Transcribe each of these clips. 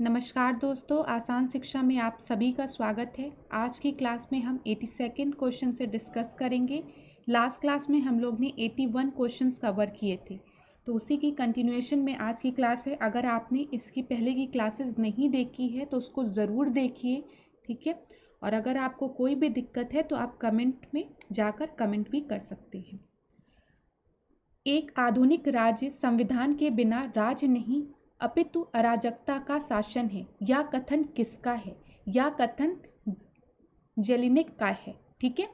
नमस्कार दोस्तों, आसान शिक्षा में आप सभी का स्वागत है। आज की क्लास में हम 82nd क्वेश्चन से डिस्कस करेंगे। लास्ट क्लास में हम लोग ने 81 क्वेश्चंस कवर किए थे, तो उसी की कंटिन्यूएशन में आज की क्लास है। अगर आपने इसकी पहले की क्लासेस नहीं देखी है तो उसको ज़रूर देखिए, ठीक है। और अगर आपको कोई भी दिक्कत है तो आप कमेंट में जाकर कमेंट भी कर सकते हैं। एक आधुनिक राज्य संविधान के बिना राज्य नहीं अपितु अराजकता का शासन है। यह कथन किसका है? यह कथन जेलिनिक का है, ठीक है।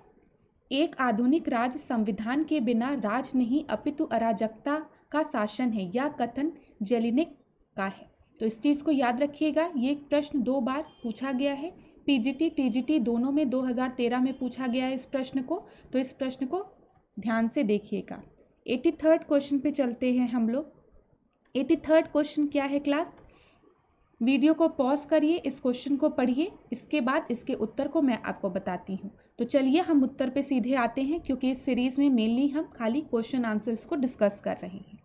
एक आधुनिक राज्य संविधान के बिना राज नहीं अपितु अराजकता का शासन है। यह कथन जेलिनिक का है। तो इस चीज को याद रखिएगा। ये प्रश्न 2 बार पूछा गया है, पीजीटी टीजीटी दोनों में 2013 में पूछा गया है इस प्रश्न को। तो इस प्रश्न को ध्यान से देखिएगा। 83rd क्वेश्चन पे चलते हैं हम लोग। 83rd क्वेश्चन क्या है क्लास? वीडियो को पॉज करिए, इस क्वेश्चन को पढ़िए, इसके बाद इसके उत्तर को मैं आपको बताती हूँ। तो चलिए हम उत्तर पे सीधे आते हैं, क्योंकि इस सीरीज में मेनली हम खाली क्वेश्चन आंसर्स को डिस्कस कर रहे हैं।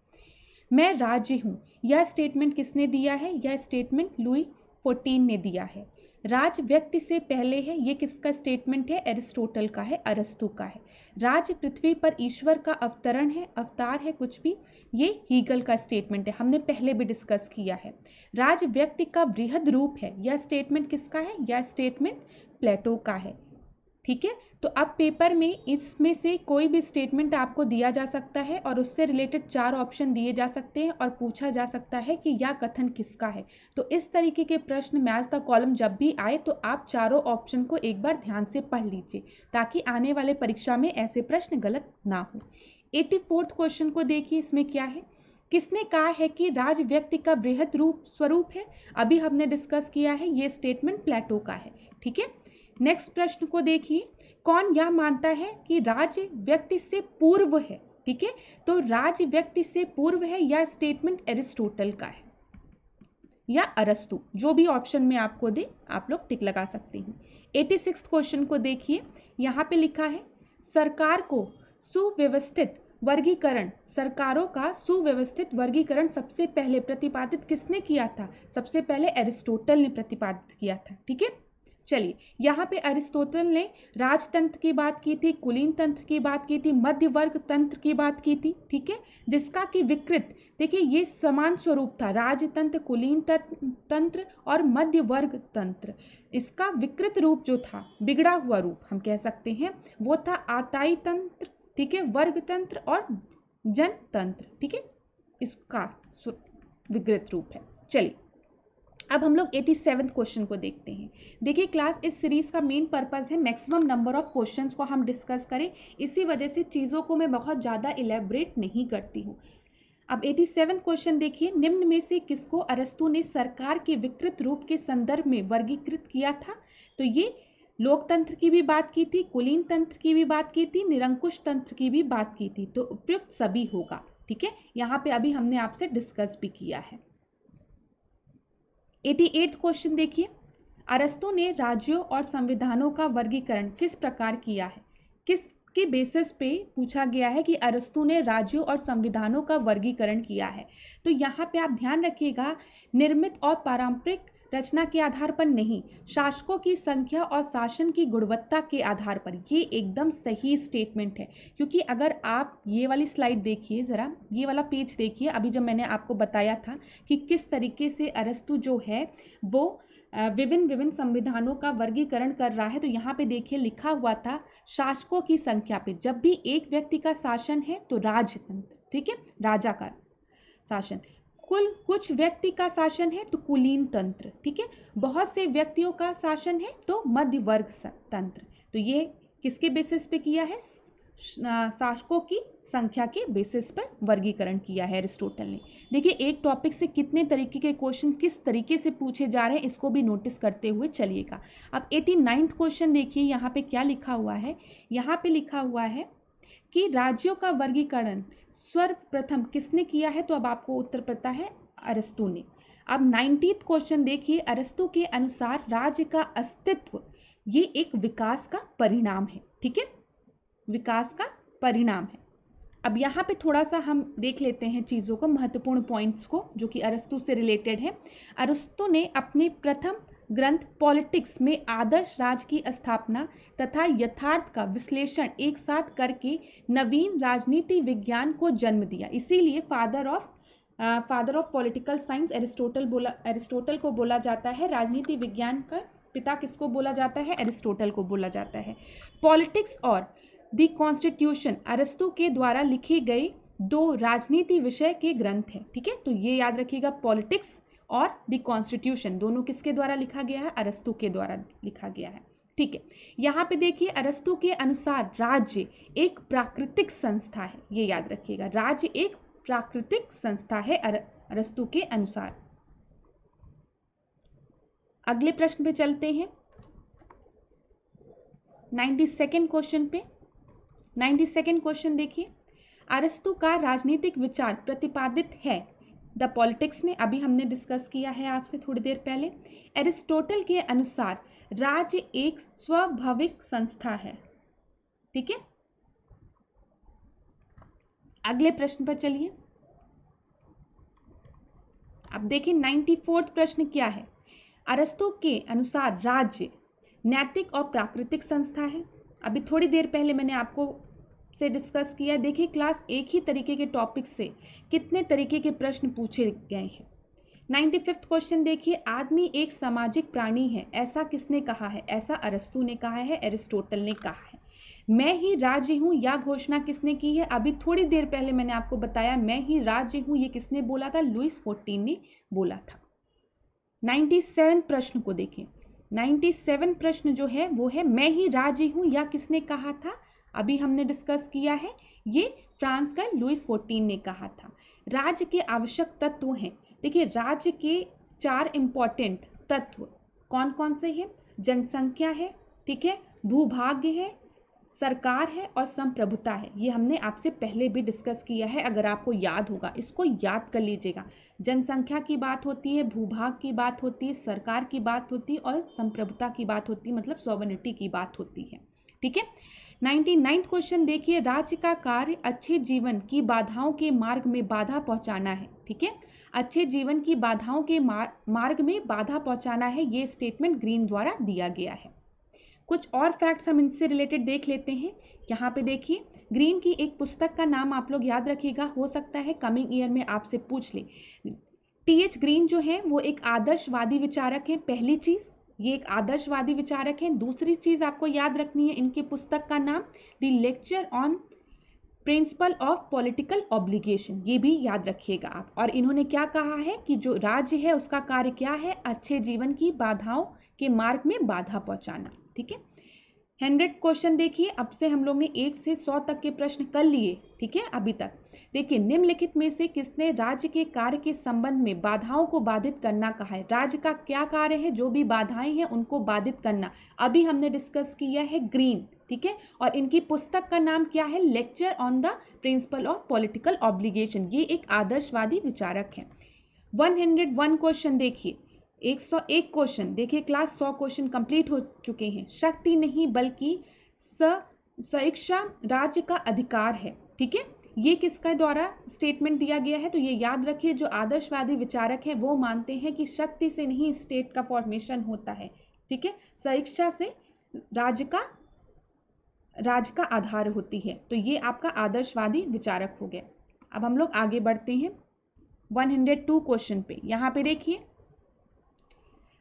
मैं राज्य हूँ, यह स्टेटमेंट किसने दिया है? यह स्टेटमेंट लुई 14 ने दिया है। राज व्यक्ति से पहले है, ये किसका स्टेटमेंट है? एरिस्टोटल का है, अरस्तु का है। राज पृथ्वी पर ईश्वर का अवतरण है, अवतार है कुछ भी, ये हीगल का स्टेटमेंट है, हमने पहले भी डिस्कस किया है। राज व्यक्ति का बृहद रूप है, यह स्टेटमेंट किसका है? यह स्टेटमेंट प्लेटो का है, ठीक है। तो अब पेपर में इसमें से कोई भी स्टेटमेंट आपको दिया जा सकता है और उससे रिलेटेड 4 ऑप्शन दिए जा सकते हैं और पूछा जा सकता है कि यह कथन किसका है। तो इस तरीके के प्रश्न मैच द कॉलम जब भी आए तो आप चारों ऑप्शन को एक बार ध्यान से पढ़ लीजिए, ताकि आने वाले परीक्षा में ऐसे प्रश्न गलत ना हो। 84th क्वेश्चन को देखिए, इसमें क्या है? किसने कहा है कि राज व्यक्ति का बृहद रूप स्वरूप है? अभी हमने डिस्कस किया है, ये स्टेटमेंट प्लेटो का है, ठीक है। नेक्स्ट प्रश्न को देखिए, कौन यह मानता है कि राज्य व्यक्ति से पूर्व है? ठीक है, तो राज्य व्यक्ति से पूर्व है, यह स्टेटमेंट एरिस्टोटल का है या अरस्तु, जो भी ऑप्शन में आपको दे आप लोग टिक लगा सकते हैं। 86th क्वेश्चन को देखिए, यहाँ पे लिखा है सरकार को सुव्यवस्थित वर्गीकरण, सरकारों का सुव्यवस्थित वर्गीकरण सबसे पहले प्रतिपादित किसने किया था? सबसे पहले एरिस्टोटल ने प्रतिपादित किया था, ठीक है। चलिए, यहाँ पे अरिस्टोटल ने राजतंत्र की बात की थी, कुलीन तंत्र की बात की थी, मध्य वर्ग तंत्र की बात की थी, ठीक है। जिसका कि विकृत, देखिए ये समान स्वरूप था, राजतंत्र, कुलीन तंत्र और मध्य वर्ग तंत्र। इसका विकृत रूप जो था, बिगड़ा हुआ रूप हम कह सकते हैं, वो था आताई तंत्र, ठीक है, वर्ग तंत्र और जनतंत्र, ठीक है, इसका विकृत रूप है। चलिए, अब हम लोग 87th क्वेश्चन को देखते हैं। देखिए क्लास, इस सीरीज का मेन पर्पस है मैक्सिमम नंबर ऑफ क्वेश्चंस को हम डिस्कस करें, इसी वजह से चीज़ों को मैं बहुत ज़्यादा इलेबरेट नहीं करती हूँ। अब 87th क्वेश्चन देखिए, निम्न में से किसको अरस्तु ने सरकार के विकृत रूप के संदर्भ में वर्गीकृत किया था? तो ये लोकतंत्र की भी बात की थी, कुलीन तंत्र की भी बात की थी, निरंकुश तंत्र की भी बात की थी, तो उपयुक्त सभी होगा, ठीक है। यहाँ पे अभी हमने आपसे डिस्कस भी किया है। 88th क्वेश्चन देखिए, अरस्तु ने राज्यों और संविधानों का वर्गीकरण किस प्रकार किया है? किसके बेसिस पे पूछा गया है कि अरस्तु ने राज्यों और संविधानों का वर्गीकरण किया है? तो यहाँ पे आप ध्यान रखिएगा, निर्मित और पारंपरिक रचना के आधार पर नहीं, शासकों की संख्या और शासन की गुणवत्ता के आधार पर। ये एकदम सही स्टेटमेंट है, क्योंकि अगर आप ये वाली स्लाइड देखिए, ज़रा ये वाला पेज देखिए, अभी जब मैंने आपको बताया था कि किस तरीके से अरस्तु जो है वो विभिन्न संविधानों का वर्गीकरण कर रहा है, तो यहाँ पे देखिए लिखा हुआ था शासकों की संख्या पे। जब भी एक व्यक्ति का शासन है तो राजतंत्र, ठीक है, राजा का शासन। कुछ व्यक्ति का शासन है तो कुलीन तंत्र, ठीक है, बहुत से व्यक्तियों का शासन है तो मध्य वर्ग तंत्र। तो ये किसके बेसिस पे किया है? शासकों की संख्या के बेसिस पर वर्गीकरण किया है अरिस्टोटल ने। देखिए, एक टॉपिक से कितने तरीके के क्वेश्चन किस तरीके से पूछे जा रहे हैं, इसको भी नोटिस करते हुए चलिएगा। अब 89th क्वेश्चन देखिए, यहाँ पे क्या लिखा हुआ है? यहाँ पे लिखा हुआ है कि राज्यों का वर्गीकरण सर्वप्रथम किसने किया है? तो अब आपको उत्तर पता है, अरस्तु ने। अब 90th क्वेश्चन देखिए, अरस्तु के अनुसार राज्य का अस्तित्व ये एक विकास का परिणाम है, ठीक है, विकास का परिणाम है। अब यहाँ पे थोड़ा सा हम देख लेते हैं चीज़ों को, महत्वपूर्ण पॉइंट्स को जो कि अरस्तु से रिलेटेड है। अरस्तु ने अपने प्रथम ग्रंथ पॉलिटिक्स में आदर्श राज की स्थापना तथा यथार्थ का विश्लेषण एक साथ करके नवीन राजनीति विज्ञान को जन्म दिया। इसीलिए father of political science Aristotle को बोला जाता है। राजनीति विज्ञान का पिता किसको बोला जाता है? एरिस्टोटल को बोला जाता है। पॉलिटिक्स और द कॉन्स्टिट्यूशन अरस्तु के द्वारा लिखे गए दो राजनीति विषय के ग्रंथ हैं। ठीक है, तो ये याद रखिएगा, पॉलिटिक्स और द कॉन्स्टिट्यूशन दोनों किसके द्वारा लिखा गया है? अरस्तु के द्वारा लिखा गया है। ठीक है, यहाँ पे देखिए अरस्तु के अनुसार राज्य एक प्राकृतिक संस्था है। ये याद रखिएगा, राज्य एक प्राकृतिक संस्था है अरस्तु के अनुसार। अगले प्रश्न पे चलते हैं, 92nd क्वेश्चन पे। 92nd क्वेश्चन देखिए, अरस्तु का राजनीतिक विचार प्रतिपादित है द पॉलिटिक्स में। अभी हमने डिस्कस किया है आपसे थोड़ी देर पहले। एरिस्टोटल के अनुसार राज्य एक स्वाभाविक संस्था है। ठीक है, अगले प्रश्न पर चलिए। अब देखिए 94वां प्रश्न क्या है? अरस्तु के अनुसार राज्य नैतिक और प्राकृतिक संस्था है। अभी थोड़ी देर पहले मैंने आपको से डिस्कस किया। देखिए क्लास एक ही तरीके के टॉपिक से कितने तरीके के प्रश्न पूछे गए हैं। 95वां क्वेश्चन देखिए, आदमी एक सामाजिक प्राणी है, ऐसा किसने कहा है? ऐसा अरस्तु ने कहा है, एरिस्टोटल ने कहा है। मैं ही राज्य हूँ यह घोषणा किसने की है? अभी थोड़ी देर पहले मैंने आपको बताया, मैं ही राज्य हूँ, ये किसने बोला था? लुईस XIV ने बोला था। 97 प्रश्न को देखें। 97 प्रश्न जो है वो है, मैं ही राज्य हूँ यह किसने कहा था? अभी हमने डिस्कस किया है, ये फ्रांस का लुईस XIV ने कहा था। राज्य के आवश्यक तत्व हैं। देखिए राज्य के 4 इंपॉर्टेंट तत्व कौन कौन से हैं? जनसंख्या है, ठीक है, भूभाग्य है, सरकार है और संप्रभुता है। ये हमने आपसे पहले भी डिस्कस किया है, अगर आपको याद होगा इसको याद कर लीजिएगा। जनसंख्या की बात होती है, भूभाग की बात होती है, सरकार की बात होती है और संप्रभुता की बात होती है, मतलब सॉवरेनिटी की बात होती है। ठीक है, 99वां क्वेश्चन देखिए, राज्य का कार्य अच्छे जीवन की बाधाओं के मार्ग में बाधा पहुंचाना है। ठीक है, अच्छे जीवन की बाधाओं के मार्ग में बाधा पहुंचाना है, ये स्टेटमेंट ग्रीन द्वारा दिया गया है। कुछ और फैक्ट्स हम इनसे रिलेटेड देख लेते हैं। यहाँ पे देखिए, ग्रीन की एक पुस्तक का नाम आप लोग याद रखिएगा, हो सकता है कमिंग ईयर में आपसे पूछ ले। TH ग्रीन जो है वो एक आदर्शवादी विचारक है। पहली चीज, ये एक आदर्शवादी विचारक है। दूसरी चीज आपको याद रखनी है, इनकी पुस्तक का नाम the lecture on principle of political obligation, ये भी याद रखिएगा आप। और इन्होंने क्या कहा है कि जो राज्य है उसका कार्य क्या है? अच्छे जीवन की बाधाओं के मार्ग में बाधा पहुंचाना। ठीक है, 100 क्वेश्चन देखिए, अब से हम लोग ने 1 से 100 तक के प्रश्न कर लिए। ठीक है, अभी तक देखिए, निम्नलिखित में से किसने राज्य के कार्य के संबंध में बाधाओं को बाधित करना कहा है? राज्य का क्या कार्य है? जो भी बाधाएं हैं उनको बाधित करना। अभी हमने डिस्कस किया है ग्रीन। ठीक है, और इनकी पुस्तक का नाम क्या है? Lecture on the principle of political obligation. ये एक आदर्शवादी विचारक है। 101 क्वेश्चन देखिए, 101 क्वेश्चन देखिए, क्लास 100 क्वेश्चन कंप्लीट हो चुके हैं। शक्ति नहीं बल्कि स्वेच्छा राज्य का अधिकार है। ठीक है, ये किसका द्वारा स्टेटमेंट दिया गया है? तो ये याद रखिए, जो आदर्शवादी विचारक है वो मानते हैं कि शक्ति से नहीं स्टेट का फॉर्मेशन होता है। ठीक है, स्वेच्छा से राज्य का आधार होती है। तो ये आपका आदर्शवादी विचारक हो गया। अब हम लोग आगे बढ़ते हैं 102 क्वेश्चन पे। यहाँ पे देखिए,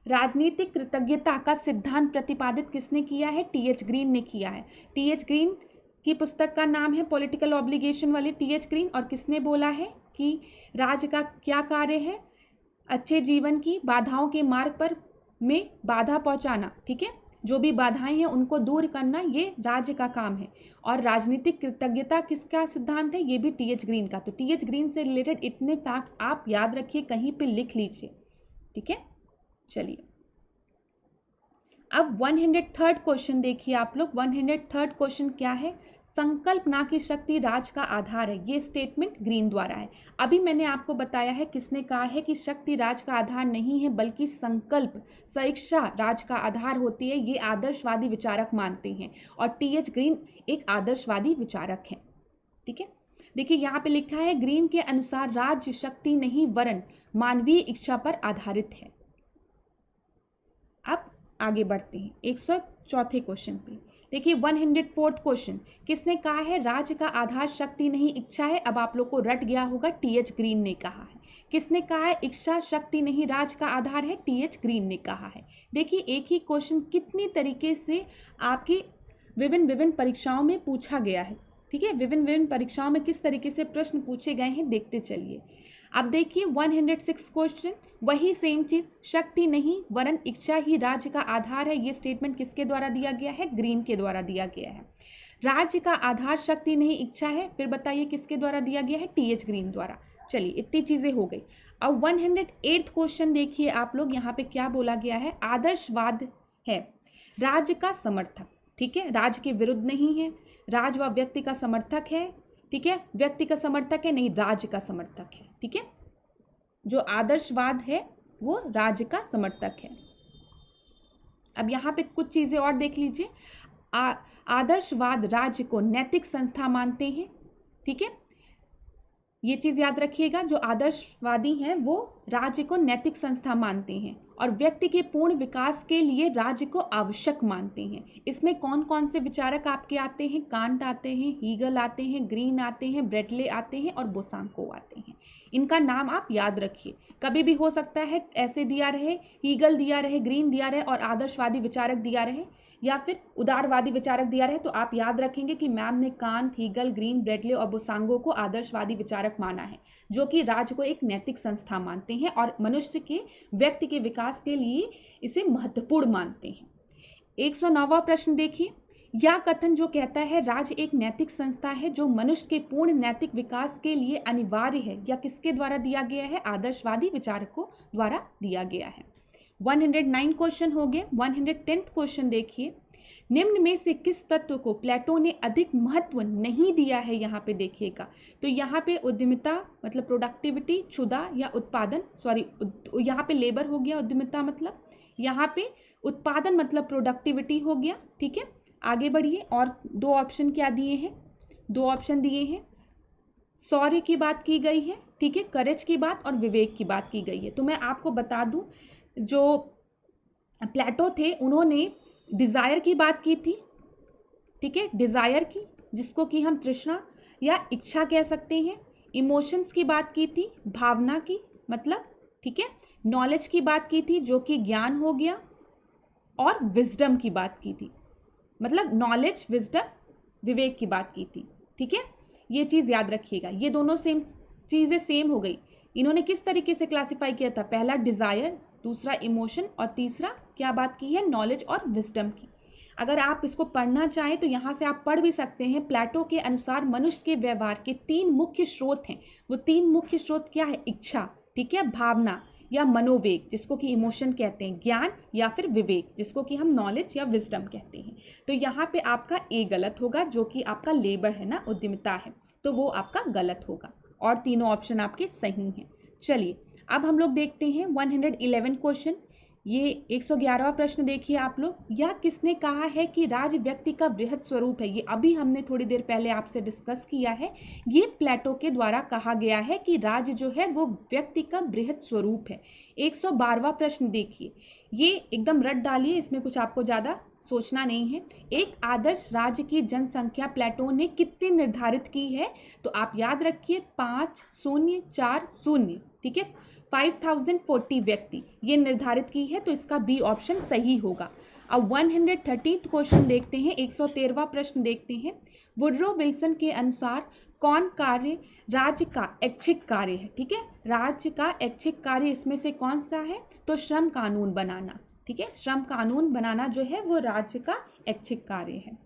राजनीतिक कृतज्ञता का सिद्धांत प्रतिपादित किसने किया है? TH ग्रीन ने किया है। TH ग्रीन की पुस्तक का नाम है पॉलिटिकल ऑब्लिगेशन वाले TH ग्रीन। और किसने बोला है कि राज्य का क्या कार्य है? अच्छे जीवन की बाधाओं के मार्ग पर में बाधा पहुंचाना। ठीक है, जो भी बाधाएं हैं उनको दूर करना, ये राज्य का काम है। और राजनीतिक कृतज्ञता किसका सिद्धांत है? ये भी TH ग्रीन का। तो TH ग्रीन से रिलेटेड इतने फैक्ट्स आप याद रखिए, कहीं पे लिख लीजिए। ठीक है, चलिए अब 103rd क्वेश्चन देखिए आप लोग। 103rd क्वेश्चन क्या है? संकल्पना की शक्ति राज का आधार है। ये स्टेटमेंट ग्रीन द्वारा है। अभी मैंने आपको बताया है किसने कहा है कि शक्ति राज का आधार नहीं है बल्कि संकल्प स्वेच्छा राज का आधार होती है। ये आदर्शवादी विचारक मानते हैं और TH ग्रीन एक आदर्शवादी विचारक है। ठीक है, देखिए यहाँ पे लिखा है ग्रीन के अनुसार राज्य शक्ति नहीं वरन मानवीय इच्छा पर आधारित है। अब आगे बढ़ते हैं 104 क्वेश्चन पे। देखिए 104th क्वेश्चन, किसने कहा है राज्य का आधार शक्ति नहीं इच्छा है? अब आप लोग को रट गया होगा, टीएच ग्रीन ने कहा है। किसने कहा है इच्छा शक्ति नहीं राज्य का आधार है? टीएच ग्रीन ने कहा है। देखिए एक ही क्वेश्चन कितनी तरीके से आपकी विभिन्न परीक्षाओं में पूछा गया है, ठीक है। विभिन्न परीक्षाओं में किस तरीके से प्रश्न पूछे गए हैं देखते चलिए। अब देखिए 106 क्वेश्चन, वही सेम चीज, शक्ति नहीं वरन इच्छा ही राज्य का आधार है। ये स्टेटमेंट किसके द्वारा दिया गया है? ग्रीन के द्वारा दिया गया है। राज्य का आधार शक्ति नहीं इच्छा है, फिर बताइए किसके द्वारा दिया गया है? टीएच ग्रीन द्वारा। चलिए इतनी चीजें हो गई। अब 108 क्वेश्चन देखिए आप लोग, यहाँ पे क्या बोला गया है? आदर्शवाद है राज्य का समर्थक, ठीक है, राज्य के विरुद्ध नहीं है। राज्य व व्यक्ति का समर्थक है, ठीक है, व्यक्ति का समर्थक है नहीं, राज्य का समर्थक है, ठीक है। जो आदर्शवाद है वो राज्य का समर्थक है। अब यहाँ पे कुछ चीजें और देख लीजिए। आदर्शवाद राज्य को नैतिक संस्था मानते हैं, ठीक है, ये चीज याद रखिएगा। जो आदर्शवादी हैं वो राज्य को नैतिक संस्था मानते हैं और व्यक्ति के पूर्ण विकास के लिए राज्य को आवश्यक मानते हैं। इसमें कौन कौन से विचारक आपके आते हैं? कांट आते हैं, हीगल आते हैं, ग्रीन आते हैं, ब्रेडले आते हैं और बोसांको आते हैं। इनका नाम आप याद रखिए। कभी भी हो सकता है ऐसे दिया रहे, हीगल दिया रहे, ग्रीन दिया रहे और आदर्शवादी विचारक दिया रहे, या फिर उदारवादी विचारक दिया रहे, तो आप याद रखेंगे कि मैम ने कांट, हीगल, ग्रीन, ब्रेडले और बोसांगो को आदर्शवादी विचारक माना है, जो कि राज्य को एक नैतिक संस्था मानते हैं और मनुष्य के व्यक्ति के विकास के लिए इसे महत्वपूर्ण मानते हैं। 109वां प्रश्न देखिए। यह कथन जो कहता है राज्य एक नैतिक संस्था है जो मनुष्य के पूर्ण नैतिक विकास के लिए अनिवार्य है, या किसके द्वारा दिया गया है? आदर्शवादी विचारकों द्वारा दिया गया है। 109 क्वेश्चन हो गए। 110th क्वेश्चन देखिए। निम्न में से किस तत्व को प्लेटो ने अधिक महत्व नहीं दिया है? यहाँ पे देखिएगा, तो यहाँ पे उद्यमिता मतलब प्रोडक्टिविटी, क्षुधा या उत्पादन, सॉरी यहाँ पे लेबर हो गया, उद्यमिता मतलब, यहाँ पे उत्पादन मतलब प्रोडक्टिविटी हो गया, ठीक है। आगे बढ़िए। और दो ऑप्शन क्या दिए हैं? दो ऑप्शन दिए हैं, शौर्य की बात की गई है, ठीक है, करेज की बात और विवेक की बात की गई है। तो मैं आपको बता दूं, जो प्लेटो थे उन्होंने डिजायर की बात की थी, ठीक है, डिजायर की, जिसको कि हम तृष्णा या इच्छा कह सकते हैं। इमोशंस की बात की थी, भावना की मतलब, ठीक है। नॉलेज की बात की थी जो कि ज्ञान हो गया, और विजडम की बात की थी, मतलब नॉलेज, विजडम, विवेक की बात की थी, ठीक है। ये चीज याद रखिएगा, ये दोनों सेम चीजें सेम हो गई। इन्होंने किस तरीके से क्लासिफाई किया था? पहला डिजायर, दूसरा इमोशन और तीसरा क्या बात की है? नॉलेज और विजडम की। अगर आप इसको पढ़ना चाहें तो यहाँ से आप पढ़ भी सकते हैं। प्लेटो के अनुसार मनुष्य के व्यवहार के 3 मुख्य स्रोत हैं। वो 3 मुख्य स्रोत क्या है? इच्छा, ठीक है, भावना या मनोवेग जिसको कि इमोशन कहते हैं, ज्ञान या फिर विवेक जिसको कि हम नॉलेज या विजडम कहते हैं। तो यहाँ पे आपका ए गलत होगा, जो कि आपका लेबर है ना, उद्यमिता है, तो वो आपका गलत होगा, और तीनों ऑप्शन आपके सही हैं। चलिए अब हम लोग देखते हैं 111 क्वेश्चन। ये 111वां प्रश्न देखिए आप लोग। यह किसने कहा है कि राज्य व्यक्ति का बृहद स्वरूप है? ये अभी हमने थोड़ी देर पहले आपसे डिस्कस किया है। ये प्लेटो के द्वारा कहा गया है कि राज्य जो है वो व्यक्ति का बृहद स्वरूप है। 112वां प्रश्न देखिए, ये एकदम रट डालिए, इसमें कुछ आपको ज्यादा सोचना नहीं है। एक आदर्श राज्य की जनसंख्या प्लेटो ने कितनी निर्धारित की है? तो आप याद रखिए 5040, ठीक है, 5040 व्यक्ति ये निर्धारित की है, तो इसका बी ऑप्शन सही होगा। अब 113th क्वेश्चन देखते हैं, 113वां प्रश्न देखते हैं। वुडरो विल्सन के अनुसार कौन कार्य राज्य का ऐच्छिक कार्य है? ठीक है, राज्य का ऐच्छिक कार्य इसमें से कौन सा है? तो श्रम कानून बनाना, ठीक है, श्रम कानून बनाना जो है वो राज्य का ऐच्छिक कार्य है,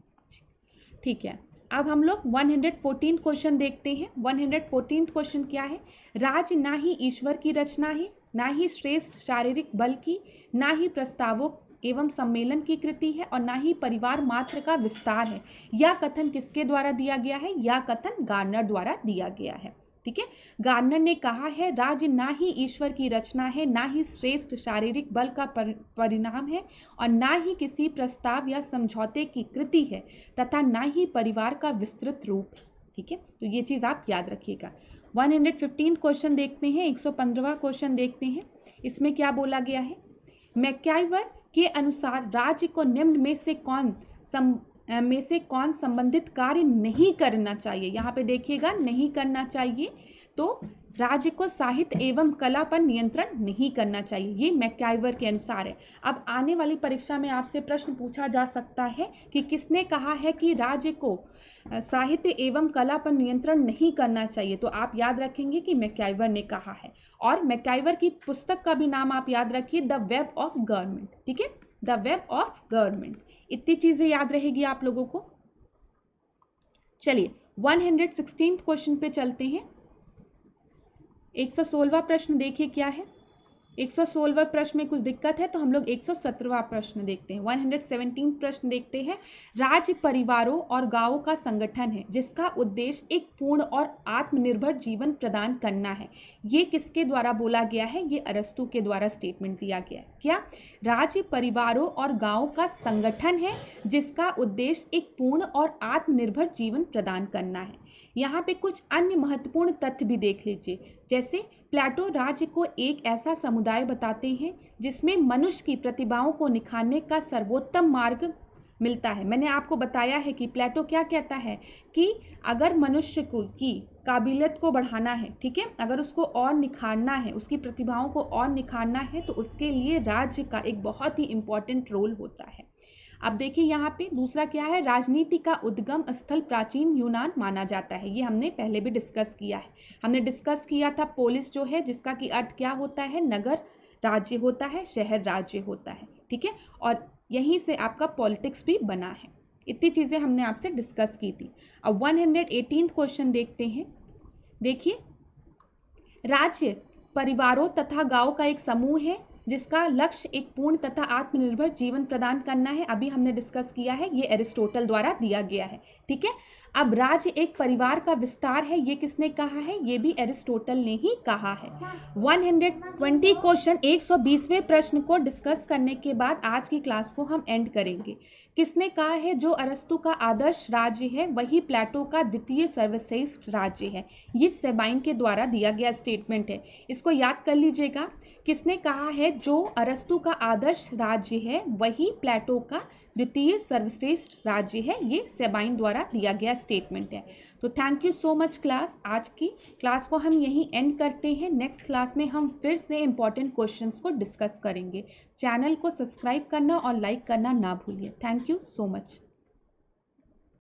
ठीक है। अब हम लोग 114 क्वेश्चन देखते हैं। 114 क्वेश्चन क्या है? राज्य ना ही ईश्वर की रचना है, ना ही श्रेष्ठ शारीरिक बल की, ना ही प्रस्तावों एवं सम्मेलन की कृति है, और ना ही परिवार मात्र का विस्तार है। यह कथन किसके द्वारा दिया गया है? यह कथन गार्नर द्वारा दिया गया है, ठीक है। गार्नर ने कहा है राज्य ना ही ईश्वर की रचना है, ना ही श्रेष्ठ शारीरिक बल का परिणाम है, और ना ही किसी प्रस्ताव या समझौते की कृति है, तथा ना ही परिवार का विस्तृत रूप है, ठीक है, तो ये चीज़ आप याद रखिएगा। 115 क्वेश्चन देखते हैं, 115वां क्वेश्चन देखते हैं। इसमें क्या बोला गया है, मैकआइवर के अनुसार राज्य को निम्न में से कौन संबंधित कार्य नहीं करना चाहिए। यहाँ पे देखिएगा नहीं करना चाहिए, तो राज्य को साहित्य एवं कला पर नियंत्रण नहीं करना चाहिए, ये मैकआइवर के अनुसार है। अब आने वाली परीक्षा में आपसे प्रश्न पूछा जा सकता है कि किसने कहा है कि राज्य को साहित्य एवं कला पर नियंत्रण नहीं करना चाहिए, तो आप याद रखेंगे कि मैकआइवर ने कहा है। और मैकआइवर की पुस्तक का भी नाम आप याद रखिए, द वेब ऑफ गवर्नमेंट, ठीक है, द वेब ऑफ गवर्नमेंट। इतनी चीजें याद रहेगी आप लोगों को। चलिए 116 क्वेश्चन पे चलते हैं। 116वां प्रश्न देखिए क्या है। 116वां प्रश्न में कुछ दिक्कत है तो हम लोग 117वां प्रश्न देखते हैं। 117 प्रश्न देखते हैं। राज्य परिवारों और गांवों का संगठन है जिसका उद्देश्य एक पूर्ण और आत्मनिर्भर जीवन प्रदान करना है। ये किसके द्वारा बोला गया है, ये अरस्तु के द्वारा स्टेटमेंट दिया गया है। क्या, राज्य परिवारों और गांवों का संगठन है जिसका उद्देश्य एक पूर्ण और आत्मनिर्भर जीवन प्रदान करना है। यहाँ पे कुछ अन्य महत्वपूर्ण तथ्य भी देख लीजिए, जैसे प्लेटो राज्य को एक ऐसा समुदाय बताते हैं जिसमें मनुष्य की प्रतिभाओं को निखारने का सर्वोत्तम मार्ग मिलता है। मैंने आपको बताया है कि प्लेटो क्या कहता है कि अगर मनुष्य को की काबिलियत को बढ़ाना है, ठीक है, अगर उसको और निखारना है, उसकी प्रतिभाओं को और निखारना है, तो उसके लिए राज्य का एक बहुत ही इंपॉर्टेंट रोल होता है। अब देखिए यहाँ पे दूसरा क्या है, राजनीति का उद्गम स्थल प्राचीन यूनान माना जाता है। ये हमने पहले भी डिस्कस किया है। हमने डिस्कस किया था पोलिस जो है, जिसका की अर्थ क्या होता है, नगर राज्य होता है, शहर राज्य होता है, ठीक है, और यहीं से आपका पॉलिटिक्स भी बना है। इतनी चीजें हमने आपसे डिस्कस की थी। अब 118 क्वेश्चन देखते हैं। देखिए, राज्य परिवारों तथा गांव का एक समूह है जिसका लक्ष्य एक पूर्ण तथा आत्मनिर्भर जीवन प्रदान करना है। अभी हमने डिस्कस किया है, ये एरिस्टोटल द्वारा दिया गया है, ठीक है। अब राज्य एक परिवार का विस्तार है, ये किसने कहा है, ये भी एरिस्टोटल ने ही कहा है। 120 क्वेश्चन 120वें प्रश्न को डिस्कस करने के बाद आज की क्लास को हम एंड करेंगे। किसने कहा है, जो अरस्तु का आदर्श राज्य है वही प्लेटो का द्वितीय सर्वश्रेष्ठ राज्य है। ये सेबाइन के द्वारा दिया गया स्टेटमेंट है, इसको याद कर लीजिएगा। किसने कहा है, जो अरस्तु का आदर्श राज्य है वही प्लेटो का द्वितीय सर्वश्रेष्ठ राज्य है, ये सेबाइन द्वारा दिया गया स्टेटमेंट है। तो thank you so much class. आज की क्लास को हम यहीं एंड करते हैं। नेक्स्ट क्लास में हम फिर से इंपॉर्टेंट क्वेश्चंस को डिस्कस करेंगे। चैनल को सब्सक्राइब करना और लाइक करना ना भूलिए। Thank you so much.